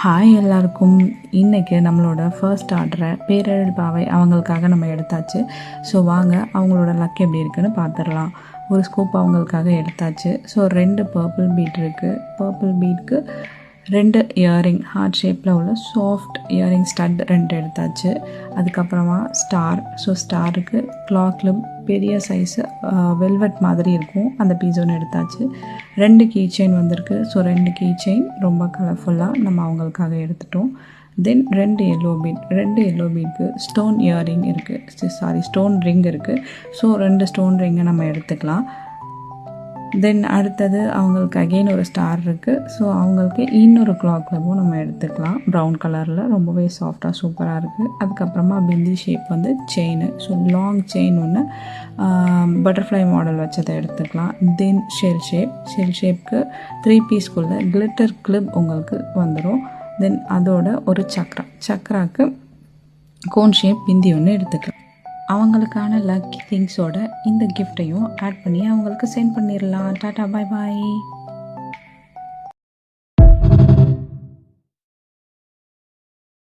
Hi எல்லாருக்கும். இன்றைக்கி நம்மளோட ஃபர்ஸ்ட் ஆர்டரை பேரழல் பாவை அவங்களுக்காக நம்ம எடுத்தாச்சு. ஸோ வாங்க அவங்களோட லக் எப்படி இருக்குன்னு பார்த்துடலாம். ஒரு ஸ்கூப் அவங்களுக்காக எடுத்தாச்சு. ஸோ 2 பர்பிள் பீட் இருக்குது. பர்பிள் பீட்க்கு 2 இயரிங் ஹார்ட் ஷேப்பில் உள்ள சாஃப்ட் இயரிங் ஸ்டட் 2 எடுத்தாச்சு. அதுக்கப்புறமா ஸ்டார். ஸோ ஸ்டாருக்கு கிளாக்கில் பெரிய சைஸு வெல்வெட் மாதிரி இருக்கும், அந்த பீஸ் ஒன்று எடுத்தாச்சு. 2 கீ செயின் வந்திருக்கு. ஸோ 2 கீ செயின் ரொம்ப கலர்ஃபுல்லாக நம்ம அவங்களுக்காக எடுத்துட்டோம். Then 2 yellow bead. 2 எல்லோ பீட்க்கு ஸ்டோன் இயரிங் இருக்குது, ஸ்டோன் ரிங் இருக்குது. ஸோ 2 ஸ்டோன் ரிங்கை நம்ம எடுத்துக்கலாம். தென் அடுத்தது அவங்களுக்கு அகெயின் ஒரு ஸ்டார் இருக்குது. ஸோ அவங்களுக்கு இன்னொரு கிளாக்லவும் நம்ம எடுத்துக்கலாம். ப்ரௌன் கலரில் ரொம்பவே சாஃப்டாக சூப்பராக இருக்குது. அதுக்கப்புறமா பிந்தி ஷேப் வந்து செயின். ஸோ லாங் செயின் ஒன்று பட்டர்ஃப்ளை மாடல் வச்சதை எடுத்துக்கலாம். தென் ஷெல் ஷேப்க்கு 3 பீஸ்க்குள்ளே கிளிட்டர் கிளிப் உங்களுக்கு வந்துடும். தென் அதோட ஒரு சக்ராக்கு கோன் ஷேப் பிந்தி ஒன்று எடுத்துக்கலாம். அவங்களுக்கான லக்கி திங்ஸோட இந்த கிஃப்டையும் ஆட் பண்ணி அவங்களுக்கு சென்ட் பண்ணிடலாம். டாட்டா, பாய் பாய்.